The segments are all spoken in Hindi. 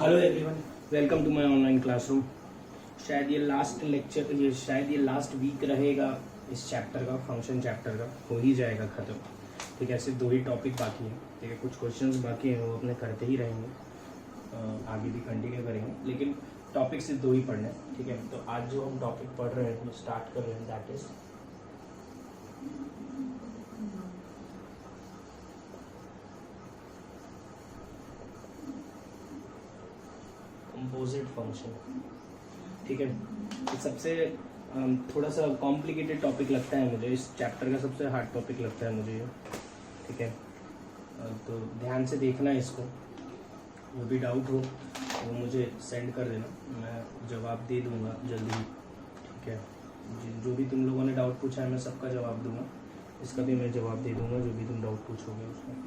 Hello everyone, welcome to my online classroom. शायद ये लास्ट लेक्चर, ये शायद ये लास्ट वीक रहेगा इस चैप्टर का, फंक्शन चैप्टर का हो ही जाएगा ख़त्म। ठीक है, सिर्फ 2 ही टॉपिक बाकी हैं। ठीक है, कुछ क्वेश्चंस बाकी हैं, वो अपने करते ही रहेंगे, आगे भी कंटिन्यू करेंगे, लेकिन टॉपिक सिर्फ 2 ही पढ़ने हैं। ठीक है, तो आज जो हम टॉपिक पढ़ रहे हैं, स्टार्ट कर रहे हैं, दैट इज कंपोजिट फंक्शन। ठीक है, ये सबसे थोड़ा सा कॉम्प्लिकेटेड टॉपिक लगता है मुझे, इस चैप्टर का सबसे हार्ड टॉपिक लगता है मुझे ये। ठीक है, तो ध्यान से देखना इसको, जो भी डाउट हो वो मुझे सेंड कर देना, मैं जवाब दे दूंगा जल्दी। ठीक है, जो भी तुम लोगों ने डाउट पूछा है मैं सबका जवाब दूंगा, इसका भी मैं जवाब दे दूंगा जो भी तुम डाउट पूछोगे उसका।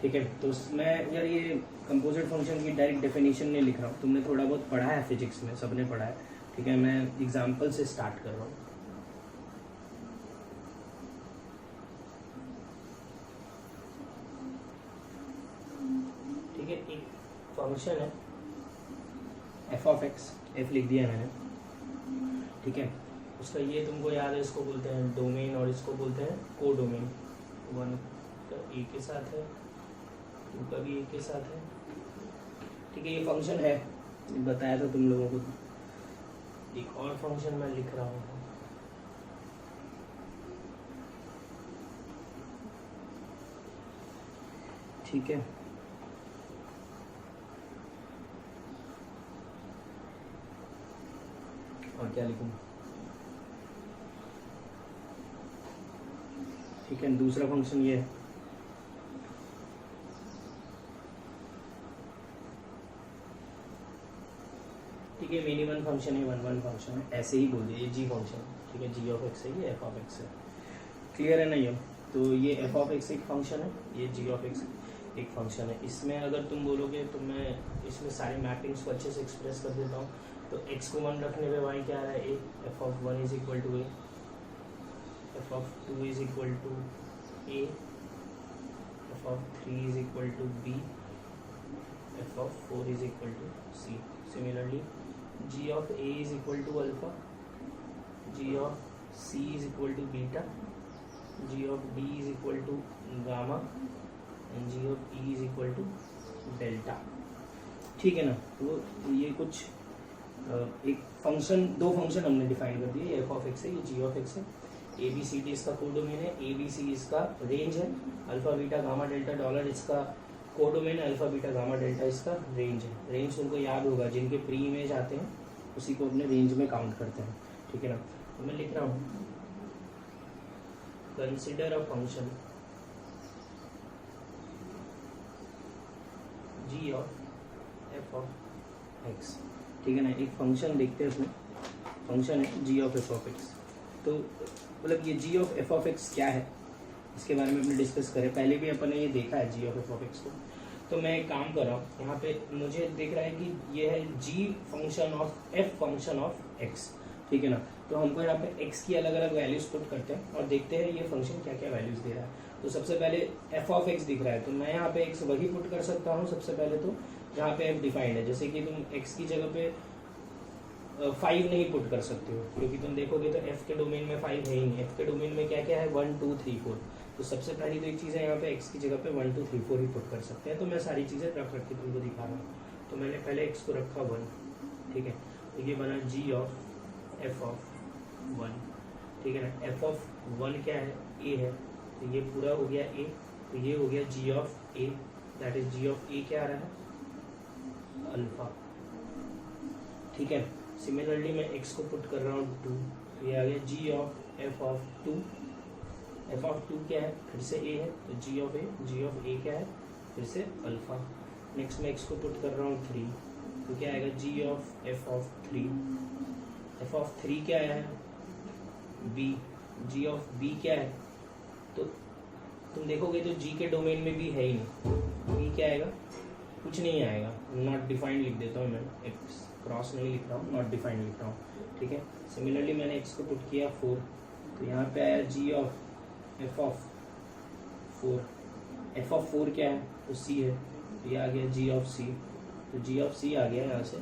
ठीक है, तो मैं यार ये कंपोजिट फंक्शन की डायरेक्ट डेफिनेशन नहीं लिख रहा हूँ, तुमने थोड़ा बहुत पढ़ा है फिजिक्स में, सबने पढ़ा है। ठीक है, मैं एग्जाम्पल से स्टार्ट कर रहा हूँ। ठीक है, एक फंक्शन है एफ ऑफ एक्स, एफ लिख दिया मैंने। ठीक है, उसका ये तुमको याद है, इसको बोलते हैं डोमेन और इसको बोलते हैं को डोमेन। 1 का ए के साथ है, 2 का भी ए के साथ है। ठीक है, ये फंक्शन है, बताया था तुम लोगों को। एक और फंक्शन मैं लिख रहा हूँ, ठीक है। और क्या लिखूं? ठीक है, दूसरा फंक्शन ये है। ठीक है, मिनिमम फंक्शन है, 1 फंक्शन है, ऐसे ही बोल दिए, जी फंक्शन। ठीक है, जी ऑफ एक्स है, ये एफ ऑफ एक्स है। क्लियर है ना ये? तो ये एफ ऑफ एक्स एक फंक्शन है, ये जी ऑफ एक्स एक फंक्शन है। इसमें अगर तुम बोलोगे तो मैं इसमें सारी मैपिंग्स को अच्छे से एक्सप्रेस कर देता हूँ। तो एक्स को 1 रखने पे वाई क्या आ रहा है? A. F of 1 is equal to A, F of 2 is equal to A, F of 3 is equal to B, F of 4 is equal to C. Similarly g of a is equal to alpha, g of c is equal to beta, g of d is equal to gamma and g of e is equal to delta। ठीक है ना? तो ये कुछ एक फंक्शन, 2 फंक्शन हमने डिफाइन कर दिए, एफ ऑफ एक्स है, ये जी ऑफ एक्स है। ए बी सी डी इसका कोडोमेन है, ए बी सी इसका रेंज है, alpha beta gamma delta dollar इसका codomain, alpha beta gamma delta इसका रेंज है। रेंज तुमको याद होगा, जिनके प्री इमेज आते हैं उसी को अपने रेंज में काउंट करते हैं। ठीक है ना? तो मैं लिख रहा हूँ, consider a function g of F of x. ठीक है ना? एक फंक्शन देखते हैं, उसमें फंक्शन है g of F of x. तो मतलब ये जी ऑफ एफ ऑफ एक्स क्या है, इसके बारे में अपने डिस्कस करें। पहले भी अपन ने ये देखा है g of F of x को। तो मैं एक काम कर रहा हूँ, यहाँ पे मुझे दिख रहा है कि ये है G function of F function of x. ठीक है ना? तो हमको यहाँ पे एक्स की अलग अलग वैल्यूज पुट करते हैं और देखते हैं ये फंक्शन क्या क्या वैल्यूज दे रहा है। तो सबसे पहले एफ ऑफ एक्स दिख रहा है, तो मैं यहाँ पे एक्स वही पुट कर सकता हूँ सबसे पहले, तो जहाँ पे एफ डिफाइंड है। जैसे कि तुम एक्स की जगह पे 5 नहीं पुट कर सकते हो, क्योंकि तुम देखोगे तो एफ के डोमेन में 5 है ही नहीं। एफ के डोमेन में क्या क्या है? 1 2 3 4। तो सबसे पहली तो एक चीज़ है, यहाँ पे x की जगह पे 1 2 3 4 ही पुट कर सकते हैं। तो मैं सारी चीज़ें रख के तुमको दिखा रहा हूँ। तो मैंने पहले x को रखा 1। ठीक है, तो ये बना g ऑफ f ऑफ 1। ठीक है ना? f ऑफ 1 क्या है? a है, तो ये पूरा हो गया a। तो ये हो गया g of a, that is g of a क्या आ रहा है? अल्फा। ठीक है, सिमिलरली मैं x को पुट कर रहा हूँ 2, तो ये आ गया g of f of 2। F of 2 क्या है? फिर से a है, तो g ऑफ a क्या है? फिर से अल्फा। नेक्स्ट मैं x को पुट कर रहा हूँ 3, तो क्या आएगा? g of f of 3। f of 3 क्या है? b। g ऑफ b क्या है? तो तुम देखोगे तो g के डोमेन में भी है ही नहीं, b क्या आएगा? कुछ नहीं आएगा, नॉट डिफाइंड लिख देता हूँ मैं, x क्रॉस नहीं लिख रहा हूँ, नॉट डिफाइंड लिख रहा हूँ। ठीक है, सिमिलरली मैंने x को पुट किया 4, तो यहाँ पे आया g of F of 4। F of 4 क्या है? तो सी है, तो ये आ गया जी ऑफ सी। तो जी ऑफ सी आ गया यहाँ से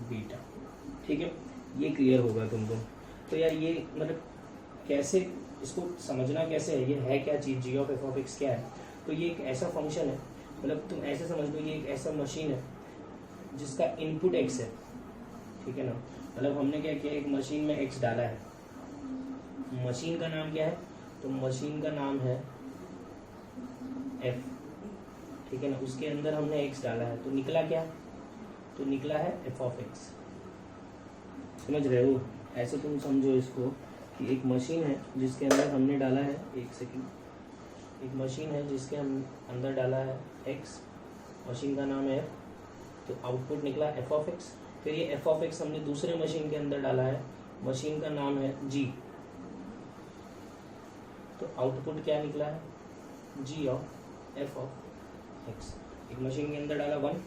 बीटा। ठीक है, ये क्लियर होगा तुमको। तो यार ये मतलब कैसे इसको समझना कैसे है, ये है क्या चीज़, जी ऑफ एफ ऑफ एक्स क्या है। तो ये एक ऐसा फंक्शन है, मतलब तुम ऐसे समझ लो ये एक ऐसा मशीन है जिसका इनपुट एक्स है। ठीक है ना, मतलब हमने क्या किया, एक मशीन में एक्स डाला है। मशीन का नाम क्या है, तो मशीन का नाम है एफ। ठीक है ना, उसके अंदर हमने एक्स डाला है, तो निकला क्या, तो निकला है एफ ऑफ एक्स। समझ रहे हो, ऐसे तुम समझो इसको कि एक मशीन है जिसके अंदर हमने डाला है, एक सेकंड, एक मशीन है जिसके हम अंदर डाला है एक्स, मशीन का नाम है एफ, तो आउटपुट निकला एफ ऑफ एक्स। फिर ये एफ ऑफ एक्स हमने दूसरे मशीन के अंदर डाला है, मशीन का नाम है जी, तो आउटपुट क्या निकला है, g of F of x. एक मशीन के अंदर डाला 1,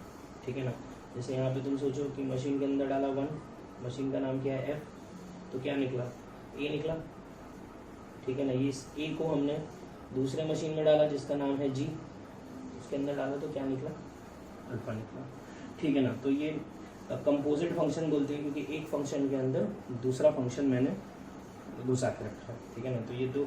ठीक है ना, जैसे यहाँ पे तुम सोचो कि मशीन के अंदर डाला 1, मशीन का नाम क्या है एफ, तो क्या निकला, ए निकला। ठीक है ना, ये इस ए को हमने दूसरे मशीन में डाला जिसका नाम है जी, उसके अंदर डाला तो क्या निकला, अल्फा निकला। ठीक है ना, तो ये कंपोजिट फंक्शन बोलते हैं क्योंकि एक फंक्शन के अंदर दूसरा फंक्शन मैंने घुसा के रखा है। ठीक है ना, तो ये दो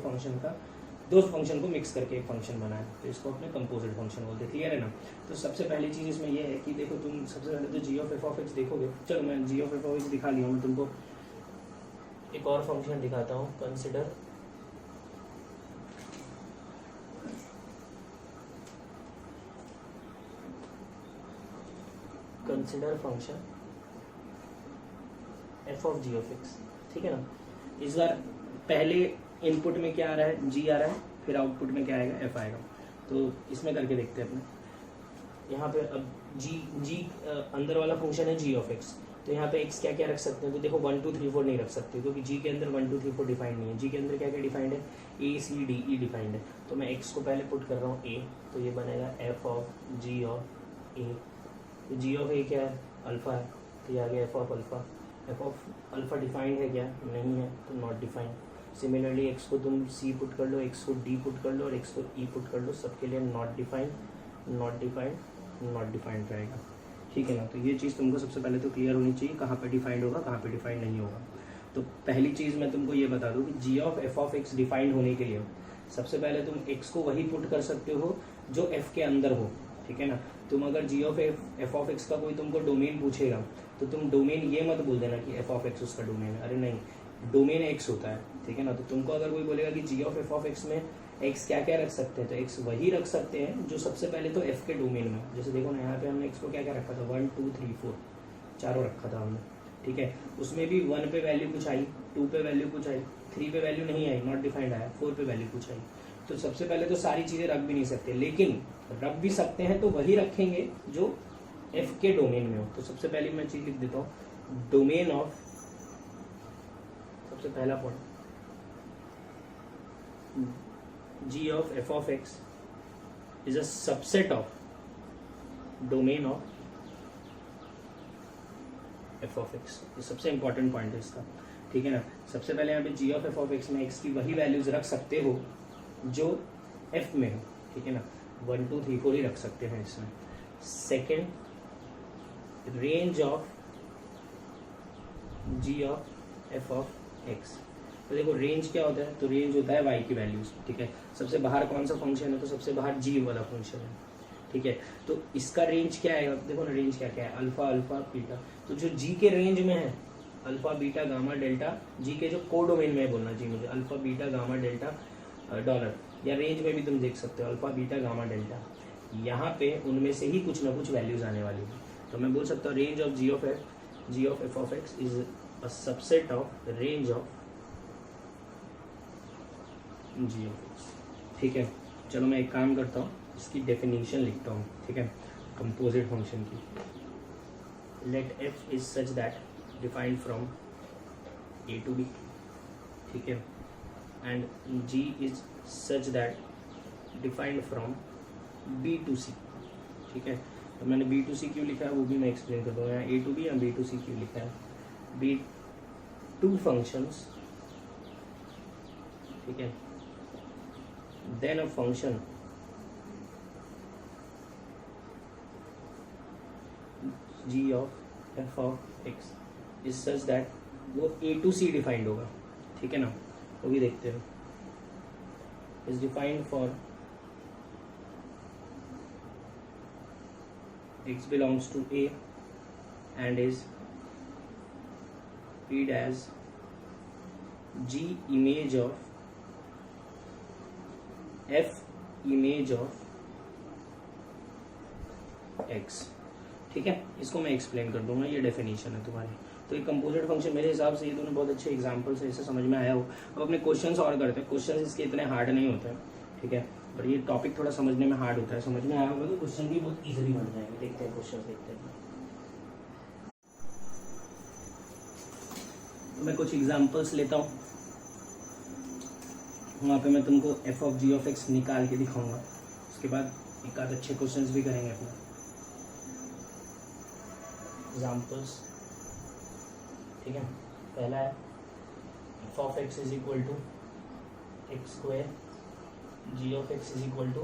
फंक्शन को मिक्स करके एक फंक्शन बना है, तो इसको अपने कंपोजिट फंक्शन बोलते हैं। क्लियर है ना। तो सबसे पहली चीज़ इसमें ये है कि देखो तुम सबसे पहले तो जी ऑफ एफ ऑफ एक्स देखोगे। चलो मैं जी ऑफ एफ ऑफ एक्स दिखा लिया हूँ, मैं तुमको एक और फंक्शन दिखाता हूँ, consider function f of ji of x. ठीक है ना, इस बार पहले इनपुट में क्या आ रहा है, जी आ रहा है, फिर आउटपुट में क्या आएगा, एफ आएगा। तो इसमें करके देखते हैं अपने। यहाँ पे अब जी अंदर वाला फंक्शन है जी ऑफ एक्स, तो यहाँ पे एक्स क्या क्या रख सकते हैं, तो देखो 1 2 3 4 नहीं रख सकते क्योंकि जी के अंदर 1 2 3 4 डिफाइंड नहीं है। जी के अंदर क्या क्या डिफाइंड है, ए सी डी ई डिफाइंड है। तो मैं एक्स को पहले पुट कर रहा हूँ ए, तो ये बनेगा एफ ऑफ जी ऑफ ए। तो जी ऑफ ए क्या है, अल्फा है, तो ये आ गया F of alpha. F of alpha defined है क्या, नहीं है, तो नॉट डिफाइंड। सिमिलरली एक्स को तुम सी पुट कर लो, एक्स को डी पुट कर लो और एक्स को ई पुट कर लो, सबके लिए not defined, not defined, not defined रहेगा। ठीक है ना, तो ये चीज़ तुमको सबसे पहले तो क्लियर होनी चाहिए, कहाँ पे डिफाइंड होगा, कहाँ पे डिफाइंड नहीं होगा। तो पहली चीज़ मैं तुमको ये बता दूँ कि G of F of X defined होने के लिए सबसे पहले तुम एक्स को वही पुट कर सकते हो जो एफ के अंदर हो। ठीक है ना, तुम अगर जी ऑफ एफ ऑफ एक्स का कोई तुमको डोमेन पूछेगा तो तुम डोमेन ये मत बोल देना कि एफ ऑफ एक्स उसका डोमेन है, अरे नहीं, डोमेन एक्स होता है। ठीक है ना, तो तुमको अगर कोई बोलेगा कि G of F of x में एक्स क्या क्या रख सकते हैं, तो एक्स वही रख सकते हैं जो सबसे पहले तो एफ के डोमेन में। जैसे देखो ना, यहाँ पे हमने एक्स को क्या क्या रखा था, 1 2 3 4 चारों रखा था हमने। ठीक है, उसमें भी 1 पे वैल्यू कुछ आई, 2 पे वैल्यू कुछ आई, 3 पे वैल्यू नहीं आई, नॉट डिफाइंड आया, 4 पे वैल्यू कुछ आई। तो सबसे पहले तो सारी चीज़ें रख भी नहीं सकते, लेकिन रख भी सकते हैं तो वही रखेंगे जो एफ के डोमेन में हो। तो सबसे पहले मैं चीज़ लिख देता हूँ, डोमेन ऑफ, सबसे पहला point, g of F of x is a subset of domain of F of x. ये सबसे इंपॉर्टेंट पॉइंट है इसका। ठीक है ना, सबसे पहले यहाँ पे जी ऑफ एफ ऑफ एक्स में एक्स की वही वैल्यूज रख सकते हो जो एफ में हो। ठीक है ना, 1 2 3 4 ही रख सकते हैं इसमें। Second, range of ji of F of x. तो देखो रेंज क्या होता है, तो रेंज होता है वाई की वैल्यूज। ठीक है, सबसे बाहर कौन सा फंक्शन है, तो सबसे बाहर जी वाला फंक्शन है। ठीक है, तो इसका रेंज क्या आएगा, देखो ना रेंज क्या क्या है, अल्फा अल्फा बीटा। तो जो जी के रेंज में है, अल्फा बीटा गामा डेल्टा, जी के जो को डोमेन में बोलना चाहिए मुझे, alpha beta gamma delta dollar, या रेंज में भी तुम देख सकते हो अल्फा बीटा गामा डेल्टा, यहाँ पे उनमें से ही कुछ ना कुछ वैल्यूज आने वाली है। तो मैं बोल सकता हूँ range of ji of F of x is a subset of range of ji of x. ठीक है, चलो मैं एक काम करता हूँ, इसकी डेफिनेशन लिखता हूँ। ठीक है, कंपोजिट फंक्शन की, let F is such that defined from A to B. ठीक है, and G is such that defined from B to C. ठीक है, तो मैंने बी टू सी क्यों लिखा है वो भी मैं एक्सप्लेन कर दूँगा। यहाँ ए टू बी या बी टू सी क्यों लिखा है, बी टू फंक्शंस। ठीक है, then a function g of F of x is such that वो ए टू सी डिफाइंड होगा, ठीक है ना, वो भी देखते हैं। Is defined for x belongs to A and is read as G image of F image of X, ठीक है। इसको मैं एक्सप्लेन कर दूंगा, ये डेफिनेशन है तुम्हारी। तो ये कंपोजिट फंक्शन मेरे हिसाब से ये दोनों बहुत अच्छे एग्जांपल्स है, इससे समझ में आया हो। अब अपने क्वेश्चंस और करते हैं। क्वेश्चंस इसके इतने हार्ड नहीं होते हैं, ठीक है, और ये टॉपिक थोड़ा समझने में हार्ड होता है। समझ में आया होगा तो क्वेश्चन भी बहुत इजीली बन जाएंगे। देखते हैं क्वेश्चन, देखते हैं। तो मैं कुछ एग्जांपल्स लेता हूँ, वहाँ पे मैं तुमको f of ji of x निकाल के दिखाऊंगा। उसके बाद एक आध अच्छे क्वेश्चंस भी करेंगे अपने एग्जांपल्स, ठीक है। पहला है F of x is equal to x square g of x is equal to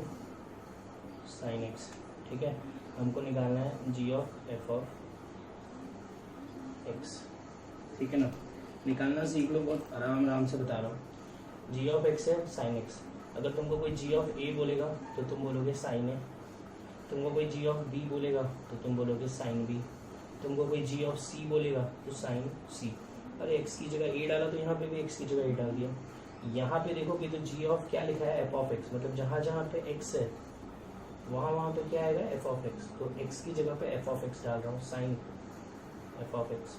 sine x, ठीक है। हमको निकालना है g of F of x, ठीक है ना। निकालना सीख लो, बहुत आराम से बता रहा हूँ। जी ऑफ एक्स है साइन एक्स। अगर तुमको कोई जी ऑफ ए बोलेगा तो तुम बोलोगे साइन ए, तुमको कोई जी ऑफ बी बोलेगा तो तुम बोलोगे साइन बी, तुमको कोई जी ऑफ सी बोलेगा तो साइन सी। अरे एक्स की जगह ए डाला तो यहाँ पे भी एक्स की जगह ए डाल दिया। यहाँ पे देखोगे तो जी ऑफ क्या लिखा है, एफ ऑफ एक्स, मतलब जहाँ जहाँ पे एक्स है वहाँ पे क्या आएगा, एफ ऑफ एक्स। तो एक्स की जगह पे एफ ऑफ एक्स डाल रहा हूँ, साइन एफ ऑफ एक्स।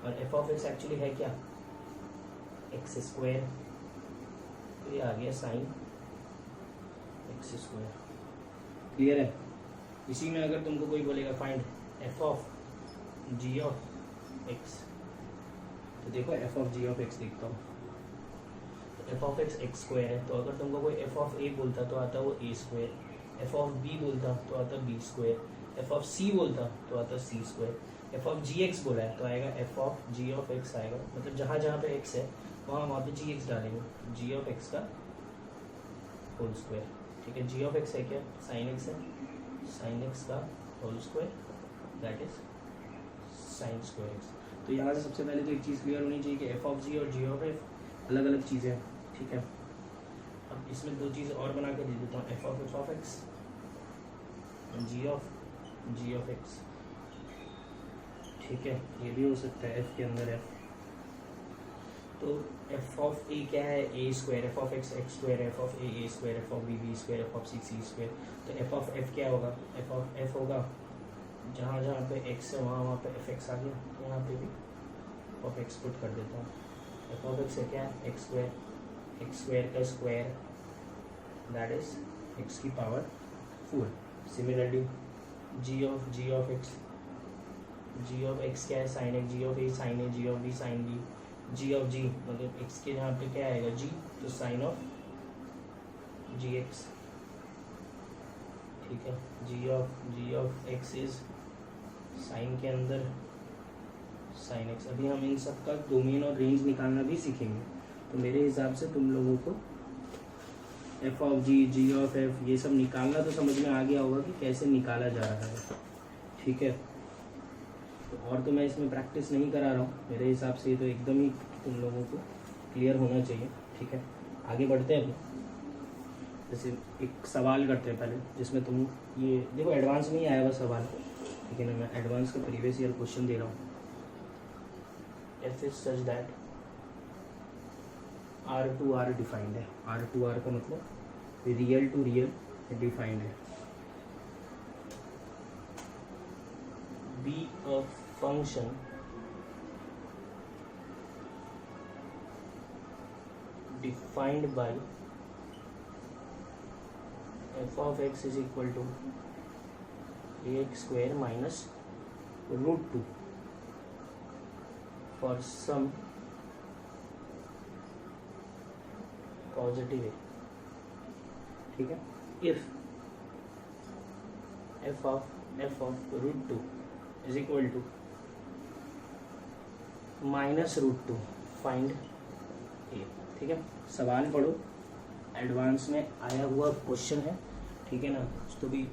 और एफ ऑफ एक्स एक्चुअली है क्या, एक्स स्क्वायर, तो ये आ गया साइन एक्स स्क्वायर। क्लियर है। इसी में अगर तुमको कोई बोलेगा find f of ji of x, तो देखो f of ji of x देखता हूँ, f of x x square है। तो अगर तुमको कोई एफ ऑफ ए बोलता तो आता वो A square, F of B बोलता तो आता B square, F of C बोलता तो आता C square, F of G X बोला है तो आएगा F of ji of X आएगा। मतलब जहाँ जहाँ पे एक्स है वहाँ पे जी एक्स डालेंगे, जी ऑफ एक्स का होल स्क्वायर, ठीक है। जी ऑफ एक्स है क्या, साइन एक्स है, साइन एक्स का whole square that is sine square x. तो यहाँ से सबसे पहले तो एक चीज़ क्लियर होनी चाहिए कि एफ ऑफ जी और जी ऑफ एफ अलग अलग चीज़ें हैं, ठीक है। अब इसमें दो चीज़ और बना के दे देता हूँ, f of x, ji of x, ठीक है। ये भी हो सकता है एफ के अंदर एफ। तो एफ ऑफ ए क्या है, A square, F of x x square, F of A square, F of B B square, F of C square. तो एफ ऑफ एफ क्या होगा, एफ ऑफ एफ होगा जहाँ जहाँ पे एक्स है वहाँ पे एफ एक्स आ गया, तो यहाँ पे भी ऑफ एक्स पुट कर देता हूँ। एफ ऑफ एक्स है क्या, एक्स स्क्वायर का स्क्वायर दैट इज एक्स की power 4। Similarly G of X क्या है, sine X, ji of A sine A, G of B sine B, G of G मतलब एक्स के यहाँ पे क्या आएगा जी, तो साइन ऑफ जी एक्स, ठीक है। G of x is sine के अंदर साइन एक्स। अभी हम इन सब का डोमेन और रेंज निकालना भी सीखेंगे। तो मेरे हिसाब से तुम लोगों को f of ji of f ये सब निकालना तो समझ में आ गया होगा कि कैसे निकाला जा रहा है, ठीक है। तो और तो मैं इसमें प्रैक्टिस नहीं करा रहा हूँ, मेरे हिसाब से ये तो एकदम ही तुम लोगों को क्लियर होना चाहिए, ठीक है। आगे बढ़ते हैं। जैसे एक सवाल करते हैं पहले, जिसमें तुम ये देखो एडवांस में ही आया हुआ सवाल, लेकिन मैं एडवांस का प्रीवियस ईयर क्वेश्चन दे रहा हूँ। F is such that R to R defined है, आर टू आर का मतलब रियल टू रियल डिफाइंड है। Be a function defined by F of x is equal to x square minus √2 for some positive A, ठीक है। If F of √2 is equal to minus √2 find A, ठीक है। सवाल पढ़ो, एडवांस में आया हुआ क्वेश्चन है, ठीक है ना। तो भी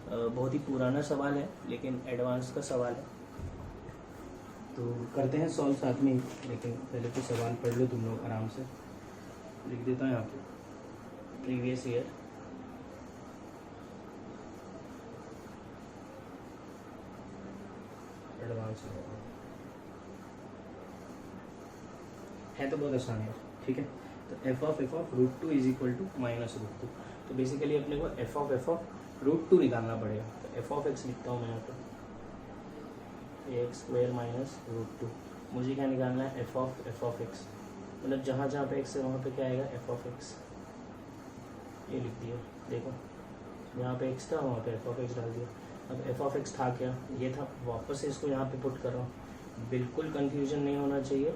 बहुत ही पुराना सवाल है लेकिन एडवांस का सवाल है, तो करते हैं सॉल्व साथ में ही, लेकिन पहले तो सवाल पढ़ लो तुम लोग आराम से। लिख देता हूँ यहाँ पे प्रीवियस ईयर एडवांस है तो बहुत आसान है, ठीक है। तो F of √2 is equal to -√2। तो बेसिकली अपने को एफ ऑफ √2 निकालना पड़ेगा। तो एफ ऑफ एक्स लिखता हूँ मैं यहाँ पे (x² -√2). मुझे क्या निकालना है? एफ ऑफ एक्स, मतलब जहाँ जहाँ पे एक्स है वहाँ पे क्या आएगा? F of x. ये लिख दिया, देखो यहाँ पे एक्स था वहाँ पे एफ ऑफ एक्स डाल दिया। अब एफ ऑफ एक्स था क्या? ये था। वापस से इसको यहाँ पे पुट कर रहा हूँ, बिल्कुल कंफ्यूजन नहीं होना चाहिए।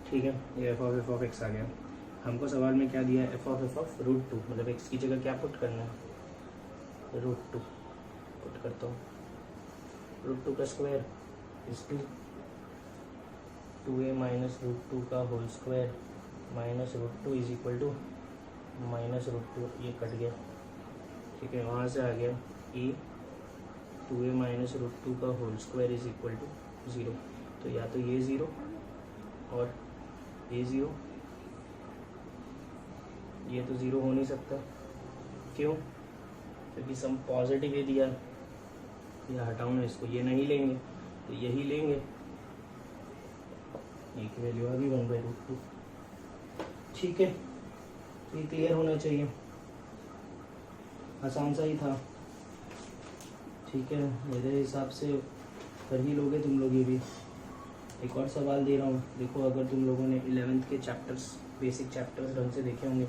ठीक है, ये एफ ऑफ एक्स आ गया। हमको सवाल में क्या दिया है? एफ ऑफ √2, मतलब एक्स की जगह क्या पुट करना है? √2 पुट करता हूँ। √2 का स्क्वायर इज 2, 2a -√2 का whole square -√2 is equal to -√2। ये कट गया, ठीक है। वहाँ से आ गया e 2a -√2 का whole square is equal to 0। तो या तो ये 0 और ये 0, ये तो 0 हो नहीं सकता। क्यों? क्योंकि सम पॉजिटिव ये दिया। ये हटाओ ना इसको, ये नहीं लेंगे तो यही लेंगे। एक वैल्यू आ गई 1/√2, ठीक है। तो ये क्लियर होना चाहिए, आसान सा ही था, ठीक है। मेरे हिसाब से कर ही लोगे तुम लोग ये भी। एक और सवाल दे रहा हूँ, देखो अगर तुम लोगों ने 11th के चैप्टर्स, बेसिक चैप्टर्स ढंग से देखे होंगे,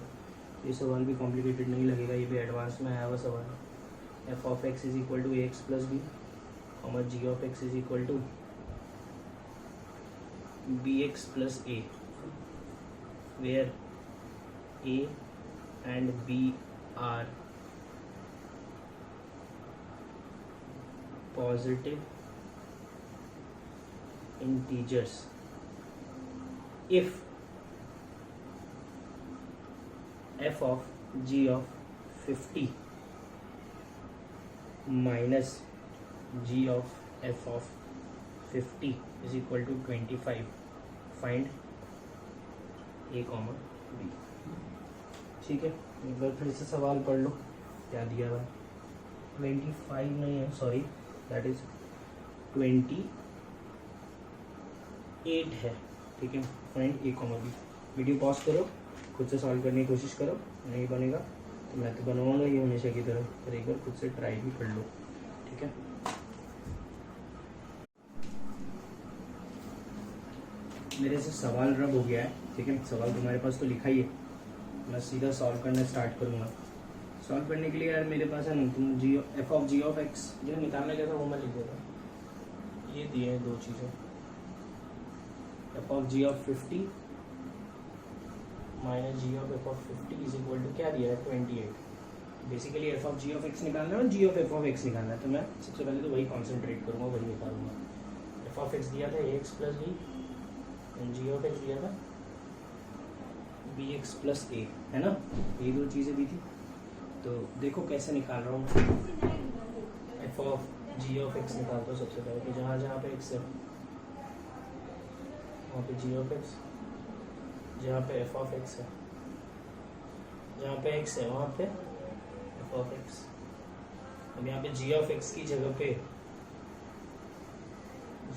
ये सवाल भी कॉम्प्लिकेटेड नहीं लगेगा। ये भी एडवांस में आया हुआ सवाल है। F of x is equal to ax + b, और जी of x is equal to bx + a, where a and b are positive integers if f of g of 50 minus g of f of 50 is equal to 25, find a, b। ठीक है, एक बार फिर से सवाल पढ़ लो क्या दिया हुआ है। 25 नहीं है, सॉरी, दैट इज 28 है, ठीक है। Find a, b। Video pause करो, खुद से सॉल्व करने की कोशिश करो। नहीं बनेगा तो मैं तो बनवाऊंगा ये हमेशा की तरह, पर एक बार खुद से ट्राई भी कर लो, ठीक है। मेरे से सवाल रब हो गया है, ठीक है। सवाल तुम्हारे पास तो लिखा ही है, मैं सीधा सॉल्व करना स्टार्ट करूँगा। सॉल्व करने के लिए यार मेरे पास है ना, तुम f of ji of x जो निकालने गया था वो मैं लिख देता। ये दिए हैं दो चीज़ें, f of ji of 50 minus g of F of 50 is equal to क्या दिया है? 28। Basically f of ji of x निकालना है और जी ऑफ एफ ऑफ एक्स निकालना है, तो मैं सबसे पहले तो वही कॉन्सेंट्रेट करूँगा, वही निकालूंगा। एफ ऑफ एक्स दिया था ax + b, and g of x दिया था bx + a, है ना। ये दो चीज़ें दी थी, तो देखो कैसे निकाल रहा हूँ। F of ji of x निकालता हूँ सबसे पहले, तो जहाँ जहाँ पे एक्स है वहाँ पे जी ऑफ एक्स, जहाँ पे एफ ऑफ एक्स है, जहाँ पे एक्स है वहाँ पे एफ ऑफ एक्स। अब यहाँ पे जी ऑफ एक्स की जगह पे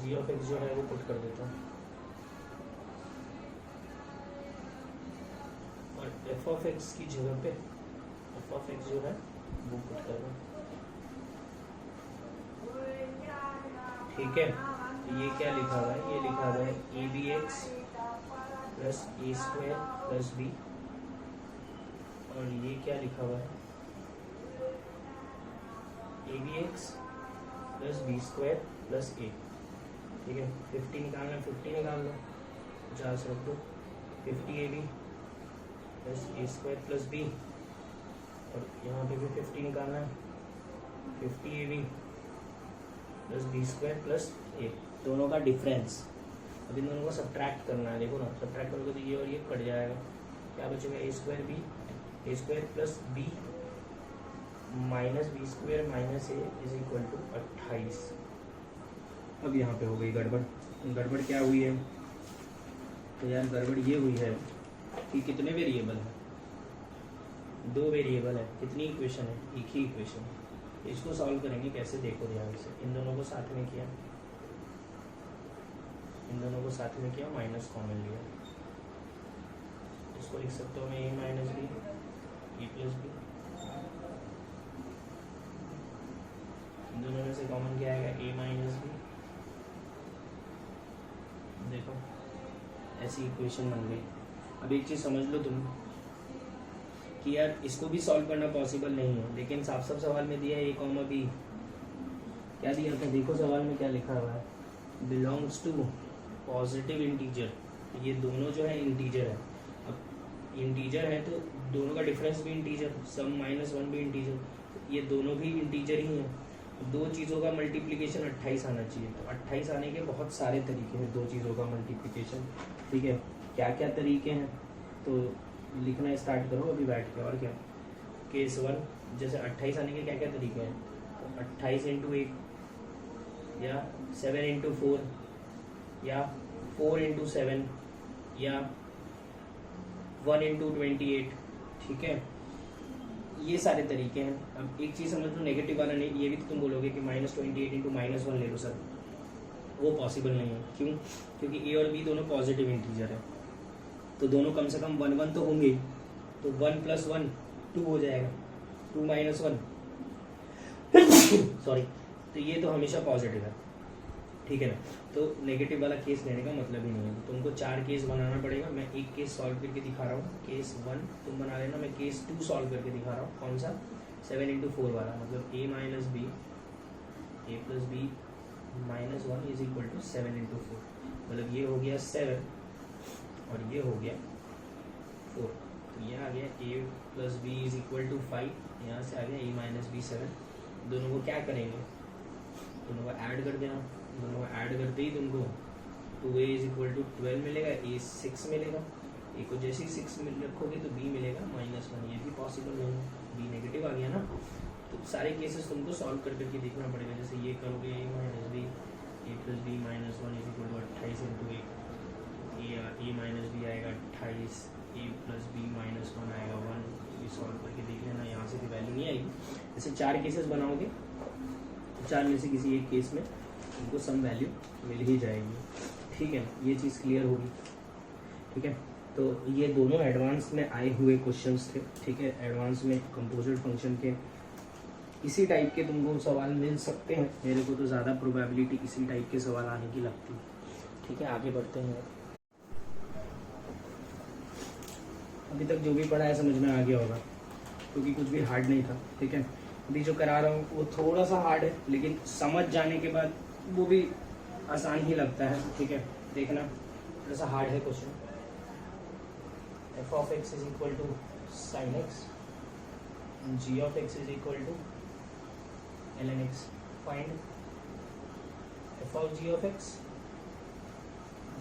जी ऑफ एक्स जो है वो पुट कर देता हूँ, और एफ ऑफ एक्स की जगह पे एफ ऑफ एक्स जो है वो पुट कर रहा हूँ, ठीक है। तो ये क्या लिखा हुआ है? ये लिखा हुआ है abx + a² + b, और ये क्या लिखा हुआ है? abx + b² + a, ठीक है। 50 निकालना है, 50 निकाल लो, 50 रख दो। 50ab + a² + b, और यहाँ पे भी 50 निकालना है, 50ab + b² + a, दोनों का डिफरेंस। अब इन दोनों को सब्ट्रैक्ट करना है, देखो ना, सब्ट्रैक्ट करोगे तो ये और ये कट जाएगा, क्या बचेगा? a² + b minus b square minus a is equal to 28। अब यहाँ पे हो गई गड़बड़। गड़बड़ क्या हुई है? तो यार गड़बड़ ये हुई है कि कितने वेरिएबल है? 2 वेरिएबल है। कितनी इक्वेशन है? एक ही इक्वेशन है। इसको सॉल्व करेंगे कैसे, देखो ध्यान से। इन दोनों को साथ में किया, इन दोनों को साथ में किया, माइनस कॉमन लिया। इसको लिख सकते हो मैं ए माइनस बी, ए प्लस बी। इन दोनों में से कॉमन क्या आएगा? ए माइनस बी। देखो ऐसी इक्वेशन बन गई। अब एक चीज़ समझ लो तुम कि यार इसको भी सॉल्व करना पॉसिबल नहीं है, लेकिन साफ साफ सवाल में दिया है ए कॉमा बी। क्या दिया था? देखो सवाल में क्या लिखा हुआ है, बिलोंग्स टू पॉजिटिव इंटीजर। ये दोनों जो है इंटीजर है। अब इंटीजर है तो दोनों का डिफरेंस भी इंटीजर, सम -1 भी इंटीजर, ये दोनों भी इंटीजर ही हैं। दो चीज़ों का मल्टीप्लिकेशन 28 आना चाहिए। तो 28 आने के बहुत सारे तरीके हैं दो चीज़ों का मल्टीप्लिकेशन। ठीक है, क्या क्या तरीके हैं तो लिखना स्टार्ट करो अभी बैठ के। और क्या? केस 1, जैसे 28 आने के क्या क्या तरीके हैं? तो 28 × 1 या 7 × 4 या 4 × 7 या 1 × 28। ठीक है, ये सारे तरीके हैं। अब एक चीज़ समझ लो, नेगेटिव वाला नहीं। ये भी तो तुम बोलोगे कि -28 × -1 ले लो सर, वो पॉसिबल नहीं है। क्यों? क्योंकि ए और बी दोनों पॉजिटिव इंटीजर है, तो दोनों कम से कम 1 1 तो होंगे। तो 1 + 1 2 हो जाएगा, 2 - 1 सॉरी। तो ये तो हमेशा पॉजिटिव है। ठीक है ना? तो नेगेटिव वाला केस लेने का मतलब ही नहीं है। तुमको 4 केस बनाना पड़ेगा। मैं एक केस सॉल्व करके दिखा रहा हूँ, केस 1 तुम बना लेना, मैं केस 2 सॉल्व करके दिखा रहा हूँ। कौन सा? 7 × 4 वाला, मतलब a - b, a + b -1 is equal to 7 × 4। मतलब ये हो गया 7 और ये हो गया 4। तो ये आ गया a + b is equal to 5। यहाँ से आ गया a - b 7। दोनों को क्या करेंगे? दोनों को ऐड कर देना। दोनों को ऐड करते ही तुमको 2a इज इक्वल टू 12 मिलेगा, a 6 मिलेगा। a को जैसे ही 6 में रखोगे तो b मिलेगा -1। ये भी पॉसिबल नहीं है, b नेगेटिव आ गया ना। तो सारे केसेस तुमको सॉल्व कर करके देखना पड़ेगा। जैसे ये करोगे a - b, a + b -1 is equal to 28 × 1, a - b आएगा 28, a + b -1 आएगा 1। ये सॉल्व करके देख लेना, यहाँ से भी वैल्यू नहीं आएगी। जैसे 4 केसेस बनाओगे, 4 में से किसी एक केस में उनको सम वैल्यू मिल ही जाएगी। ठीक है, ये चीज़ क्लियर होगी। ठीक है, तो ये दोनों एडवांस में आए हुए क्वेश्चंस थे। ठीक है, एडवांस में कंपोजिट फंक्शन के इसी टाइप के तुमको सवाल मिल सकते हैं। मेरे को तो ज़्यादा प्रोबेबिलिटी इसी टाइप के सवाल आने की लगती है। ठीक है, आगे बढ़ते हैं। अभी तक जो भी पढ़ा है समझ में आ गया होगा, क्योंकि कुछ भी हार्ड नहीं था। ठीक है, अभी जो करा रहा हूँ वो थोड़ा सा हार्ड है, लेकिन समझ जाने के बाद वो भी आसान ही लगता है। ठीक है, देखना थोड़ा सा हार्ड है question. f(x) is equal to sin x, g(x) is equal to ln x। Find f(g)(x),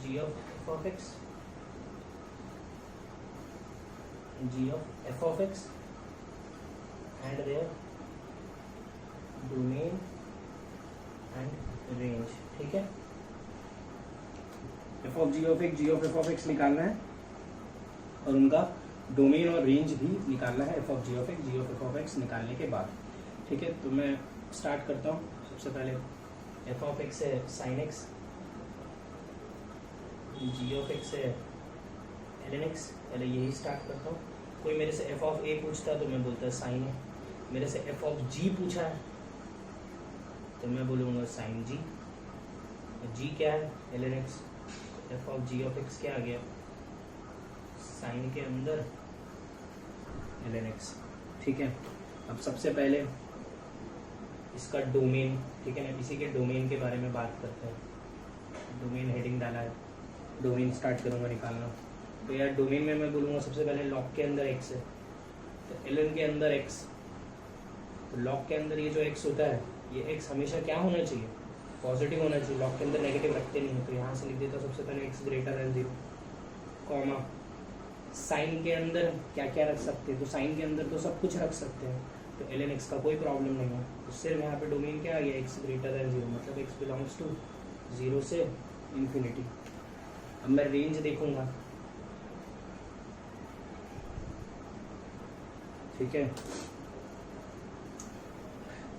g(f)(x), g(f)(x) and their domain and range। ठीक है, f(g)(x), g(f)(x) निकालना है और उनका डोमेन और रेंज भी निकालना है f(g)(x), g(f)(x) निकालने के बाद। ठीक है, तो मैं स्टार्ट करता हूँ। सबसे पहले f(x) है sin x, g(x) है ln x। पहले यही स्टार्ट करता हूँ। कोई मेरे से f(a) पूछता तो मैं बोलता sin है। मेरे से f(g) पूछा है तो मैं बोलूँगा sin g। g क्या है? ln x। f(g)(x) क्या आ गया? sin के अंदर ln x। ठीक है, अब सबसे पहले इसका डोमेन। ठीक है ना, इसी के डोमेन के बारे में बात करते हैं। डोमेन हेडिंग डाला है, डोमेन स्टार्ट करूँगा निकालना। तो यार डोमेन में मैं बोलूँगा सबसे पहले लॉग के अंदर x है, तो ln के अंदर x। तो लॉग के अंदर ये जो x होता है, ये x हमेशा क्या होना चाहिए? पॉजिटिव होना चाहिए। लॉग के अंदर नेगेटिव रखते नहीं है, तो यहाँ से लिख देता सबसे पहले x > 0, कॉमा। साइन के अंदर क्या क्या रख सकते हैं? तो साइन के अंदर तो सब कुछ रख सकते हैं। तो ln x का कोई प्रॉब्लम नहीं है। तो सिर्फ यहाँ पे डोमेन क्या आ गया, x ग्रेटर देन 0, मतलब x बिलोंग्स टू 0 से इन्फिनिटी। अब मैं रेंज देखूंगा, ठीक है,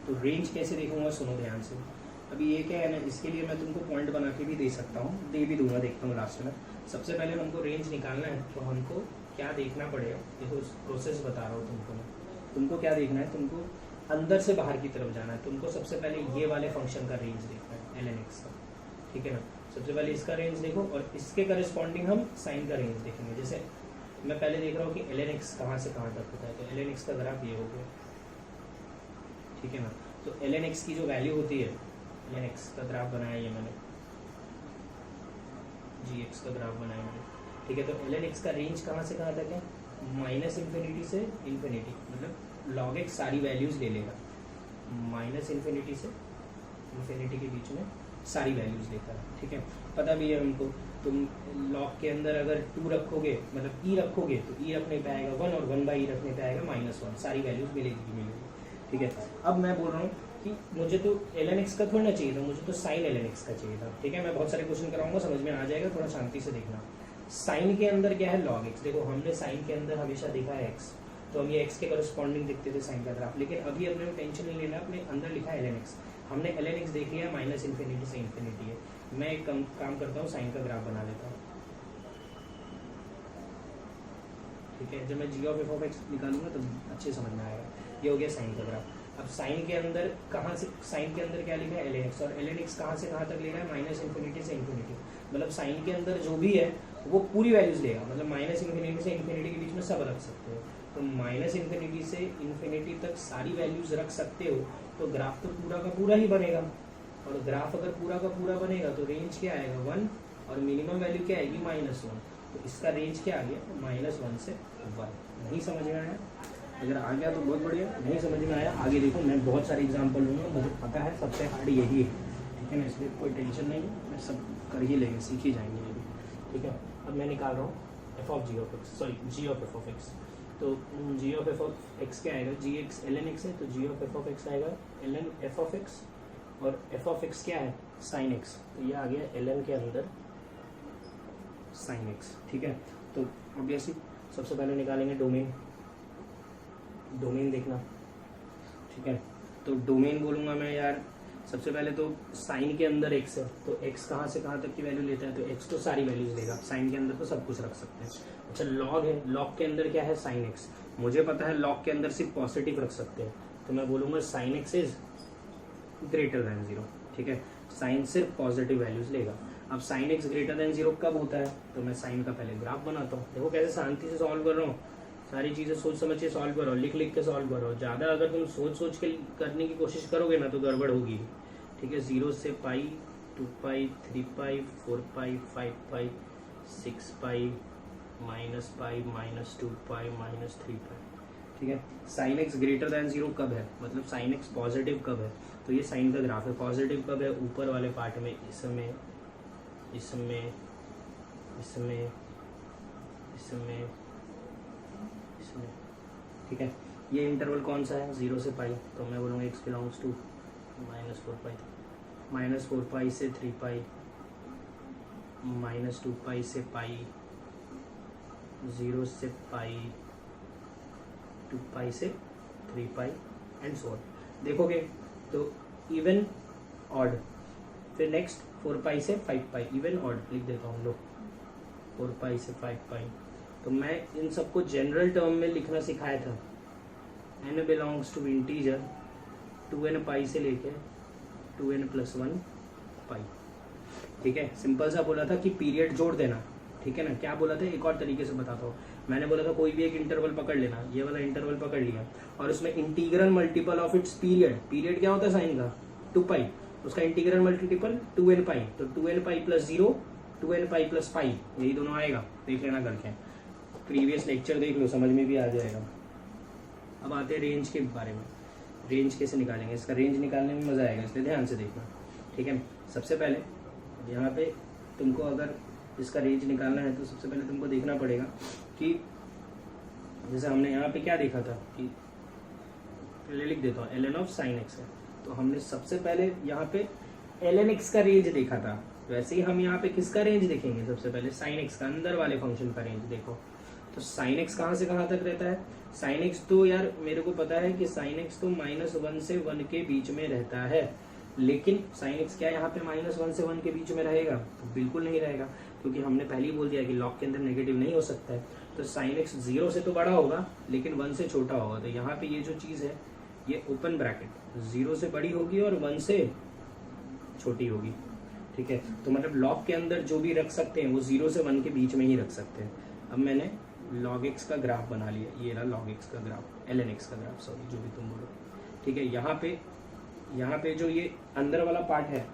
तो रेंज कैसे देखूंगा, सुनो ध्यान से। अभी ये क्या है ना, इसके लिए मैं तुमको पॉइंट बना के भी दे सकता हूँ, दे भी दूंगा, देखता हूँ लास्ट में। सबसे पहले हमको रेंज निकालना है, तो हमको क्या देखना पड़ेगा, देखो प्रोसेस बता रहा हूँ तुमको मैं। तुमको क्या देखना है, तुमको अंदर से बाहर की तरफ जाना है। तुमको सबसे पहले ये वाले फंक्शन का रेंज देखना है, ln x का, ठीक है ना। सबसे पहले इसका रेंज देखो और इसके करस्पॉन्डिंग हम साइन का रेंज देखेंगे। जैसे मैं पहले देख रहा हूँ कि ln x कहाँ से कहाँ तक होता है, तो ln x का ग्राफ ये हो गया, ठीक है ना। तो ln x की जो वैल्यू होती है, ln x का ग्राफ बनाया ये मैंने, gx का ग्राफ बनाया मैंने, ठीक है। तो ln x का रेंज कहाँ से कहाँ तक है, माइनस इन्फिनिटी से इन्फिनिटी, मतलब log x सारी वैल्यूज ले लेगा, माइनस इन्फिनिटी से इन्फिनिटी के बीच में सारी वैल्यूज लेता है, ठीक है। पता भी है हमको, तुम log के अंदर अगर 2 रखोगे, मतलब e रखोगे, तो e रखने पे आएगा 1 और 1/e रखने पे आएगा -1, सारी वैल्यूज मिलेगी, ठीक है। अब मैं बोल रहा हूँ कि मुझे तो ln x का थोड़ा ना चाहिए था, मुझे तो sin ln x का चाहिए था, ठीक है। मैं बहुत सारे क्वेश्चन कराऊंगा, समझ में आ जाएगा, थोड़ा शांति से देखना। साइन के अंदर क्या है, log x। देखो हमने साइन के अंदर हमेशा देखा है x, तो हम ये x के करस्पॉन्डिंग देखते थे साइन का ग्राफ, लेकिन अभी अपने टेंशन नहीं लेना, अपने अंदर लिखा है ln x। हमने ln x देख लिया, माइनस इन्फिनिटी से इन्फिनिटी है। मैं एक काम करता हूँ, साइन का ग्राफ बना लेता हूँ, ठीक है। जब मैं g ऑफ f(x) निकालूंगा तो अच्छे समझ में आएगा। ये हो गया साइन का ग्राफ। अब साइन के अंदर कहाँ से, साइन के अंदर क्या लिखा है, ln x, और ln x कहाँ से कहाँ तक लेना है, माइनस इन्फिनिटी से इन्फिनिटी। मतलब साइन के अंदर जो भी है वो पूरी वैल्यूज लेगा, मतलब माइनस इन्फिनिटी से इन्फिनिटी के बीच में सब रख सकते हो। तो माइनस इन्फिनिटी से इन्फिनिटी तक सारी वैल्यूज रख सकते हो, तो ग्राफ तो पूरा का पूरा ही बनेगा। और ग्राफ अगर पूरा का पूरा बनेगा तो रेंज क्या आएगा, 1, और मिनिमम वैल्यू क्या आएगी, -1। तो इसका रेंज क्या आ गया, -1 से 1। नहीं समझ में आया? अगर आ गया तो बहुत बढ़िया, नहीं समझ में आया आगे देखो, मैं बहुत सारे एग्जाम्पल लूँगा, मुझे पता है सबसे हार्ड यही है, ठीक है ना। इसलिए कोई टेंशन नहीं, मैं सब कर ही लेंगे, सीख ही जाएंगे ये भी, ठीक है। अब मैं निकाल रहा हूँ g ऑफ f(x). तो g ऑफ f(x) क्या आएगा, gx ln x है, तो g ऑफ f(x) आएगा ln f(x), और f(x) क्या है, sin x, तो ये आ गया ln के अंदर sin x, ठीक है। तो ऑब्वियसली सबसे पहले निकालेंगे डोमेन देखना, ठीक है। तो डोमेन बोलूँगा मैं यार, सबसे पहले तो साइन के अंदर x है, तो x कहाँ से कहाँ तक की वैल्यू लेता है, तो x तो सारी वैल्यूज लेगा। साइन के अंदर तो सब कुछ रख सकते हैं। अच्छा log है, log के अंदर क्या है, sin x। मुझे पता है log के अंदर सिर्फ पॉजिटिव रख सकते हैं, तो मैं बोलूँगा sin x is greater than 0, ठीक है। साइन सिर्फ पॉजिटिव वैल्यूज लेगा। अब sin x ग्रेटर देन 0 कब होता है, तो मैं साइन का पहले ग्राफ बनाता हूँ। देखो कैसे शांति से सॉल्व कर रहा हूँ, सारी चीज़ें सोच समझ के सॉल्व करो, लिख लिख के सॉल्व करो। ज़्यादा अगर तुम सोच के करने की कोशिश करोगे ना तो गड़बड़ होगी, ठीक है। 0 से पाई, 2 पाई, 3 पाई, 4 पाई, 5 पाई, 6 पाई, -2 पाई, -3 पाई, ठीक है। साइन एक्स ग्रेटर देन 0 कब है, मतलब साइन एक्स पॉजिटिव कब है, तो ये साइन का ग्राफ है। पॉजिटिव कब है, ऊपर वाले पार्ट में, इसमें, इसमें, इसमें, इसमें, इसमें, ठीक है। ये इंटरवल कौन सा है, 0 से पाई, तो मैं बोलूँगा x बिलोंग्स टू -4 पाई, -4 पाई से 3 पाई, -2 पाई से पाई, 0 से पाई, 2 पाई से 3 पाई एंड सो ऑन। देखोगे तो इवन ऑड, फिर नेक्स्ट 4 पाई से 5 पाई, इवन ऑड लिख देता हूँ, लो 4 पाई से 5 पाई। तो मैं इन सबको जनरल टर्म में लिखना सिखाया था। n belongs to integer 2n pi से लेके 2n+1 पाई, ठीक है। सिंपल सा बोला था कि पीरियड जोड़ देना, ठीक है ना। क्या बोला था, एक और तरीके से बताता हूँ। मैंने बोला था कोई भी एक इंटरवल पकड़ लेना, ये वाला इंटरवल पकड़ लिया, और उसमें integral multiple of its period, period क्या होता है साइन का, 2 पाई, उसका इंटीग्रल मल्टीपल 2n पाई, तो 2n पाई + 0, 2n पाई + पाई, यही दोनों आएगा, देख लेना करके, प्रीवियस लेक्चर देख लो, समझ में भी आ जाएगा। अब आते हैं रेंज के बारे में। रेंज कैसे निकालेंगे, इसका रेंज निकालने में मज़ा आएगा, इसलिए ध्यान से देखना, ठीक है। सबसे पहले यहाँ पे तुमको अगर इसका रेंज निकालना है तो सबसे पहले तुमको देखना पड़ेगा कि जैसे हमने यहाँ पे क्या देखा था कि पहले लिख देता हूँ ln ऑफ साइन एक्स है। तो हमने सबसे पहले यहाँ पे ln x का रेंज देखा था, वैसे ही हम यहाँ पे किसका रेंज देखेंगे, सबसे पहले साइन एक्स का अंदर वाले फंक्शन का रेंज देखो। तो साइन एक्स कहाँ से कहाँ तक रहता है, साइन एक्स तो यार मेरे को पता है कि साइन एक्स तो -1 से 1 के बीच में रहता है, लेकिन साइन एक्स क्या यहाँ पे -1 से 1 के बीच में रहेगा, तो बिल्कुल नहीं रहेगा, क्योंकि हमने पहले ही बोल दिया कि लॉग के अंदर नेगेटिव नहीं हो सकता है। तो साइन एक्स 0 से तो बड़ा होगा लेकिन 1 से छोटा होगा। तो यहाँ पे ये जो चीज़ है ये ओपन ब्रैकेट 0 से बड़ी होगी और 1 से छोटी होगी, ठीक है। तो मतलब लॉग के अंदर जो भी रख सकते हैं वो 0 से 1 के बीच में ही रख सकते हैं। अब मैंने log x का ग्राफ बना लिया, ये रहा log x का ग्राफ, ln x का ग्राफ, सॉरी जो भी तुम बोलो, ठीक है। यहाँ पे जो ये अंदर वाला पार्ट है,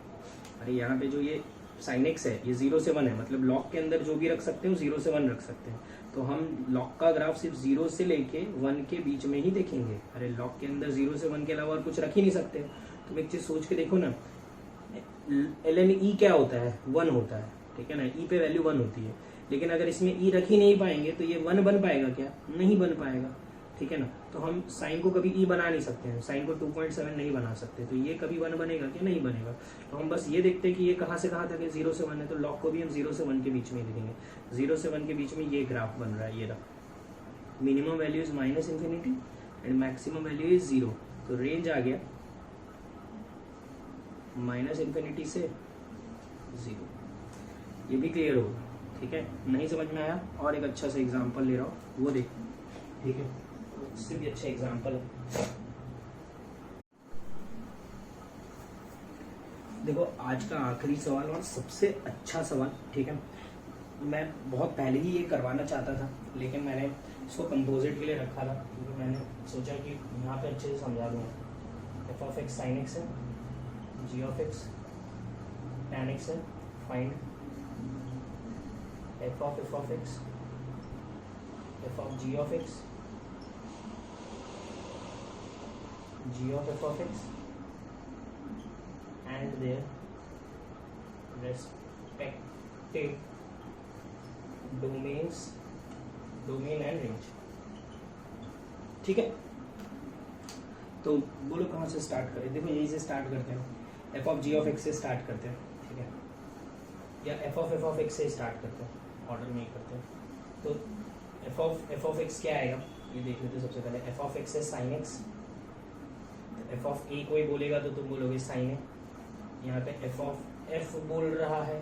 अरे यहाँ पे जो ये sin x है ये 0 से 1 है, मतलब log के अंदर जो भी रख सकते हो 0 से 1 रख सकते हैं। तो हम log का ग्राफ सिर्फ 0 से लेके 1 के बीच में ही देखेंगे। अरे log के अंदर 0 से 1 के अलावा और कुछ रख ही नहीं सकते। तुम एक चीज सोच के देखो ना, ln e क्या होता है, 1 होता है, ठीक है ना, e पे वैल्यू 1 होती है, लेकिन अगर इसमें ई रख ही नहीं पाएंगे तो ये 1 बन पाएगा क्या, नहीं बन पाएगा, ठीक है ना। तो हम साइन को कभी ई बना नहीं सकते हैं, साइन को 2.7 नहीं बना सकते, तो ये कभी 1 बनेगा क्या, नहीं बनेगा। तो हम बस ये देखते हैं कि ये कहाँ से कहाँ तक है, 0 से 1 है, तो लॉग को भी हम 0 से 1 के बीच में ही देखेंगे। 0 से 1 के बीच में ये ग्राफ बन रहा है, ये रहा। Minimum value is -∞ and maximum value is 0। तो रेंज आ गया -∞ से 0। ये भी क्लियर होगा, ठीक है। नहीं समझ में आया और एक अच्छा सा एग्जांपल ले रहा हूँ, वो देख, ठीक है, इससे भी अच्छा एग्जांपल है। देखो आज का आखिरी सवाल और सबसे अच्छा सवाल, ठीक है। मैं बहुत पहले ही ये करवाना चाहता था, लेकिन मैंने इसको कंपोजिट के लिए रखा था, क्योंकि मैंने सोचा कि यहाँ पे अच्छे से समझा दूँगा। f of x sin x है, g of x tan x है, find f of x, f of g of x, g of f of x and their respective domains, domain and range, ठीक है। तो बोलो कहाँ से स्टार्ट करें, देखो यही से स्टार्ट करते हैं, f of g of x से स्टार्ट करते हैं, ठीक है, या f of x से स्टार्ट करते हैं, ऑर्डर में ही करते हैं। तो f of x क्या आएगा ये देख लेते हैं। सबसे पहले f of x है sin x, तो f of a कोई बोलेगा तो तुम बोलोगे sin है। यहाँ पे f of f बोल रहा है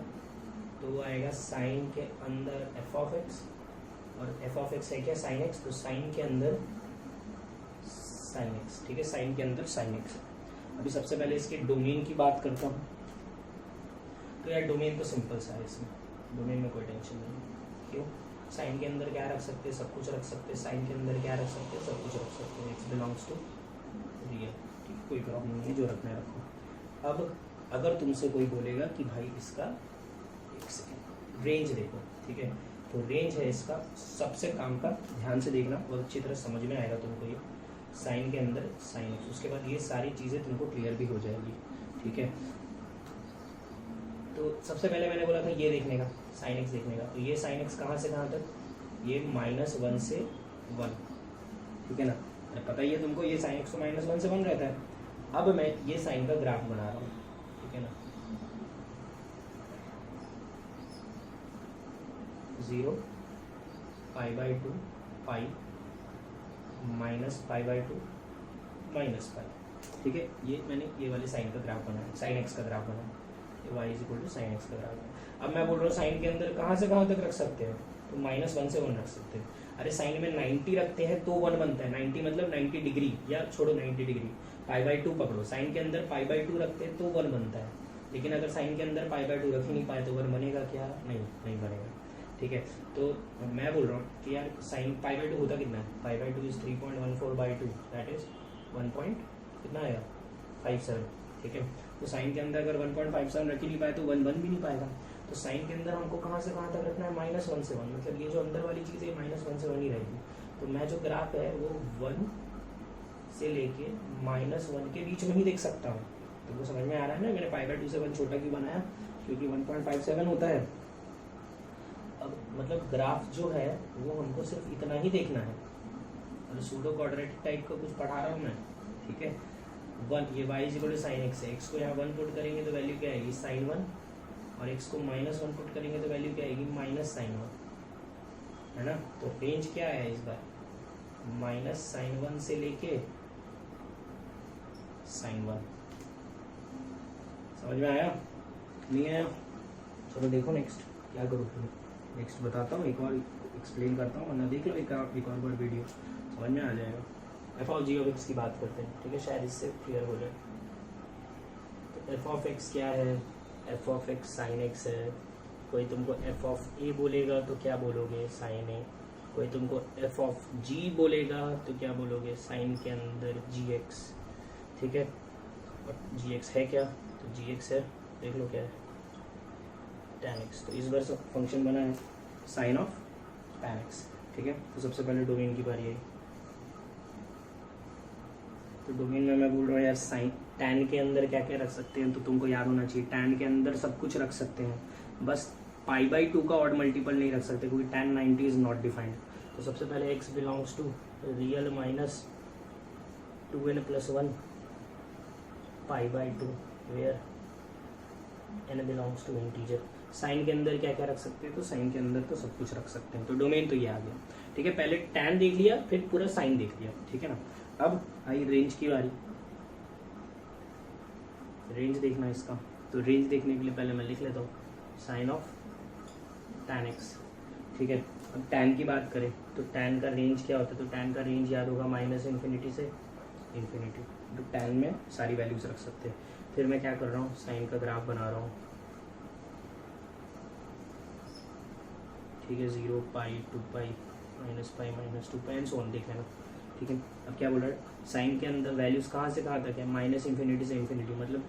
तो वो आएगा sin के अंदर f of x, और f of x है क्या sin x, तो sin के अंदर sin x, ठीक है, sin के अंदर sin x। अभी सबसे पहले इसके डोमेन की बात करता हूँ। तो यार डोमेन तो सिंपल सा है, इसमें डोमेन में कोई टेंशन नहीं है। क्यों, साइन के अंदर क्या रख सकते हैं, सब कुछ रख सकते हैं, साइन के अंदर क्या रख सकते हैं, सब कुछ रख सकते हैं, x बिलोंग्स टू रियल, ठीक है, कोई प्रॉब्लम नहीं है, जो रखना है रखो। अब अगर तुमसे कोई बोलेगा कि भाई इसका एक सेकेंड रेंज देखो, ठीक है, तो रेंज है इसका, सबसे काम का ध्यान से देखना, बहुत अच्छी तरह समझ में आएगा तुमको ये, साइन के अंदर साइन एक्स, उसके बाद ये सारी चीज़ें तुमको क्लियर भी हो जाएगी, ठीक है। तो सबसे पहले मैंने बोला था ये देखने का, साइन एक्स देखने का, तो ये साइन एक्स कहाँ से कहाँ तक, ये -1 से 1, ठीक है ना, पता ही है तुमको ये साइन एक्स तो -1 से 1 रहता है। अब मैं ये साइन का ग्राफ बना रहा हूँ, ठीक है ना, 0 π/2 पाई -π/2 -π, ठीक है। ये मैंने ये वाले साइन का ग्राफ बनाया, साइन एक्स का ग्राफ बनाया, y = sin x का ग्राफ। अब मैं बोल रहा हूँ साइन के अंदर कहाँ से कहाँ तक रख सकते हैं, तो -1 से 1 रख सकते हैं। अरे साइन में 90 रखते हैं तो 1 बनता है, 90 मतलब 90 डिग्री, या छोड़ो 90 डिग्री, π/2 पकड़ो, साइन के अंदर π/2 रखते हैं तो 1 बनता है, लेकिन अगर साइन के अंदर π/2 रख ही नहीं पाए तो 1 बनेगा क्या, नहीं बनेगा, ठीक है। तो मैं बोल रहा हूँ कि यार साइन π/2 होता कितना है, π/2 इज 3.14/2, दैट इज 1 पॉइंट कितना आएगा 57, ठीक है। तो साइन के अंदर अगर 1.57 रख ही नहीं पाए तो 1 बन भी नहीं पाएगा। तो साइन के अंदर हमको कहाँ से कहाँ तक रखना है, -1 से 1, मतलब ये जो अंदर वाली चीज़ है -1 से 1 ही रहेगी। तो मैं जो ग्राफ है वो 1 से लेके -1 के बीच में ही देख सकता हूँ। तो वो समझ में आ रहा है ना, मैंने π/2 से 1 छोटा क्यों बनाया, क्योंकि 1.57 होता है। अब मतलब ग्राफ जो है वो हमको सिर्फ इतना ही देखना है, और सूडो क्वाड्रेटिक टाइप का कुछ पढ़ा रहा हूँ मैं, ठीक है। 1 ये y is equal to sine x है, एक्स को यहाँ 1 पुट करेंगे तो वैल्यू क्या आएगी साइन 1, और एक्स को -1 पुट करेंगे तो वैल्यू क्या आएगी माइनस साइन 1, है ना। तो रेंज क्या है इस बार माइनस साइन 1 से लेके साइन 1। समझ में आया नहीं आया? चलो देखो नेक्स्ट क्या करूँ, नेक्स्ट बताता हूँ, एक और एक्सप्लेन करता हूँ, वरना देख लो एक और बार वीडियो, समझ में आ जाएगा। F of ji of x की बात करते हैं, ठीक है, शायद इससे क्लियर हो जाए। तो एफ ऑफ एक्स क्या है, F of x sign x है। कोई तुमको एफ ऑफ ए बोलेगा तो क्या बोलोगे साइन ए, कोई तुमको एफ ऑफ जी बोलेगा तो क्या बोलोगे साइन के अंदर जी एक्स, ठीक है। और जी एक्स है क्या, तो जी एक्स है, देख लो क्या है tan x। तो इस बार सब फंक्शन बना है साइन ऑफ tan x, ठीक है। तो सबसे पहले डोमेन की बारी आई, तो डोमेन में मैं बोल रहा हूँ यार साइन tan के अंदर क्या क्या रख सकते हैं, तो तुमको याद होना चाहिए tan के अंदर सब कुछ रख सकते हैं, बस π/2 का ऑड मल्टीपल नहीं रख सकते क्योंकि tan 90 इज नॉट डिफाइंड। तो सबसे पहले x belongs to real minus 2n + 1 π/2 where n belongs to integer. Sine के अंदर क्या क्या रख सकते हैं, तो साइन के अंदर तो सब कुछ रख सकते हैं। तो डोमेन तो ये आ गया, ठीक है। पहले tan देख लिया, फिर पूरा साइन देख लिया, ठीक है ना। अब आई रेंज की बारी, रेंज देखना इसका। तो रेंज देखने के लिए पहले मैं लिख लेता हूँ साइन ऑफ tan x, ठीक है। अब tan की बात करें तो tan का रेंज क्या होता है, तो tan का रेंज याद होगा -∞ से इन्फिनिटी। तो tan में सारी वैल्यूज रख सकते हैं। फिर मैं क्या कर रहा हूँ, साइन का ग्राफ बना रहा हूँ, ठीक है, 0 π 2 π -π -2 π देख लेना, ठीक है। अब क्या बोल रहा है, साइन के अंदर वैल्यूज कहाँ से कहाँ तक है, -∞ से इन्फिनिटी, मतलब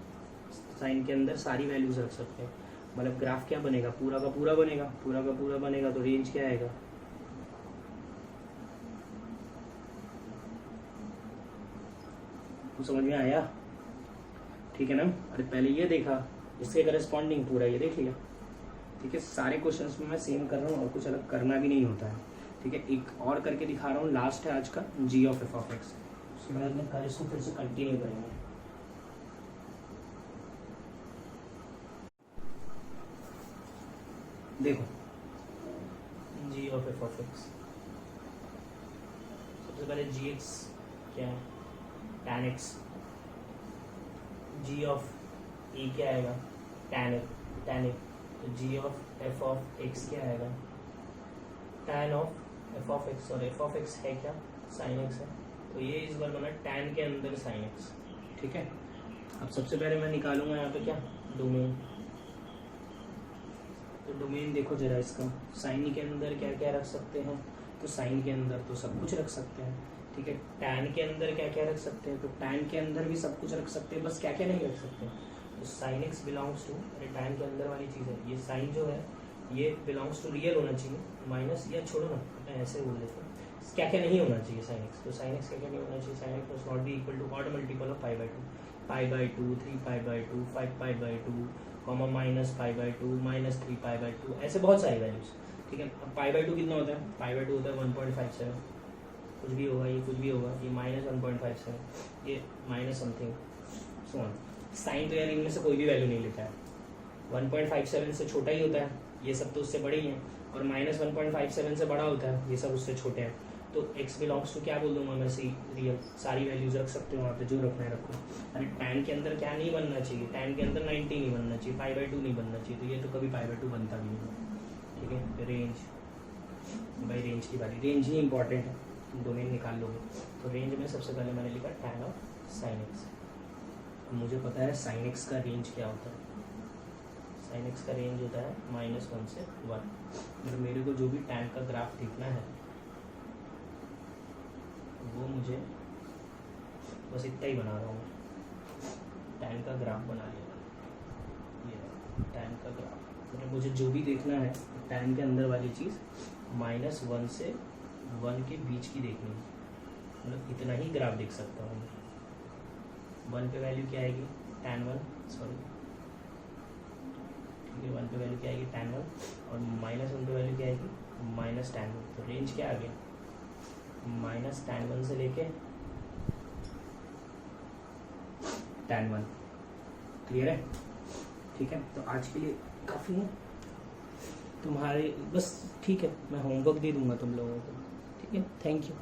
साइन के अंदर सारी वैल्यूज रख सकते हैं। मतलब ग्राफ क्या बनेगा, पूरा का पूरा बनेगा, पूरा का पूरा बनेगा, तो रेंज क्या आएगा, तो समझ में आया, ठीक है ना। अरे पहले ये देखा, इसके करस्पॉन्डिंग पूरा ये देख लिया, ठीक है। सारे क्वेश्चंस में मैं सेम कर रहा हूँ और कुछ अलग करना भी नहीं होता है, ठीक है। एक और करके दिखा रहा हूँ, लास्ट है आज का जी ऑफ एफ ऑफ एक्स, उसके बाद में कल इसको फिर से कंटिन्यू करेंगे। देखो जी ऑफ एफ ऑफ एक्स, सबसे पहले जी एक्स क्या है tan x, ji of A क्या आएगा tan a, तो जी ऑफ एफ ऑफ एक्स क्या आएगा tan of F of x, और एफ ऑफ एक्स है क्या साइन एक्स है, तो ये इस बार बना tan के अंदर साइन एक्स, ठीक है। अब सबसे पहले मैं निकालूंगा यहाँ पे क्या डोमेन, तो डोमेन देखो जरा इसका, साइन के अंदर क्या क्या रख सकते हैं, तो साइन के अंदर तो सब कुछ रख सकते हैं, ठीक है। tan के अंदर क्या क्या रख सकते हैं, तो tan के अंदर भी सब कुछ रख सकते हैं, बस क्या क्या नहीं रख सकते, तो साइन एक्स बिलोंग्स टू, अरे tan के अंदर वाली चीज़ है ये, साइन जो है ये बिलोंग्स टू रियल होना चाहिए, माइनस या छोड़ो ना, मैं ऐसे बोल देता हूँ, क्या क्या नहीं होना चाहिए साइन एक्स, तो साइन एक्स क्या क्या नहीं होना चाहिए, sine X not be equal to odd multiple of π/2, π/2 3π/2 5π/2 comma -π/2 -3π/2, ऐसे बहुत सारी वैल्यूज, ठीक है। अब π/2 कितना होता है, π/2 होता है 1.57, कुछ भी होगा ये, कुछ भी होगा ये -1.57, ये minus something so on. Sine तो यार इनमें से कोई भी वैल्यू नहीं लेता है, 1.57 से छोटा ही होता है, ये सब तो उससे बड़े ही हैं, और -1.57 से बड़ा होता है, ये सब उससे छोटे हैं। तो x बिलोंग्स टू क्या बोल दूंगा मैं, सी रियल, सारी वैल्यूज रख सकते हो वहाँ पे, जो रखना है रखो। अरे tan के अंदर क्या नहीं बनना चाहिए, tan के अंदर 90 नहीं बनना चाहिए, π/2 नहीं बनना चाहिए, तो ये तो कभी π/2 बनता भी नहीं, ठीक है। रेंज, भाई रेंज की बारी, रेंज ही इंपॉर्टेंट है, तुम डोमेन निकाल लोगे। तो रेंज में सबसे पहले मैंने लिखा tan ऑफ साइन एक्स, मुझे पता है साइन एक्स का रेंज क्या होता है, साइन एक्स का रेंज होता है -1 से 1, मतलब मेरे को जो भी tan का ग्राफ देखना है वो मुझे बस इतना ही बना रहा हूँ, tan का ग्राफ बना लिया, ये tan का ग्राफ, मतलब मुझे जो भी देखना है tan के अंदर वाली चीज़ -1 से 1 के बीच की देखनी है, मतलब इतना ही ग्राफ देख सकता हूँ मैं। 1 पे वैल्यू क्या आएगी tan 1, सॉरी ठीक है, 1 पे वैल्यू क्या आएगी tan 1, और -1 पे वैल्यू क्या आएगी -tan 1, तो रेंज क्या आ गया -tan 1 से लेके tan 1। क्लियर है? ठीक है, तो आज के लिए काफ़ी है तुम्हारे, बस ठीक है, मैं होमवर्क दे दूंगा तुम लोगों को। ठीक है, थैंक यू।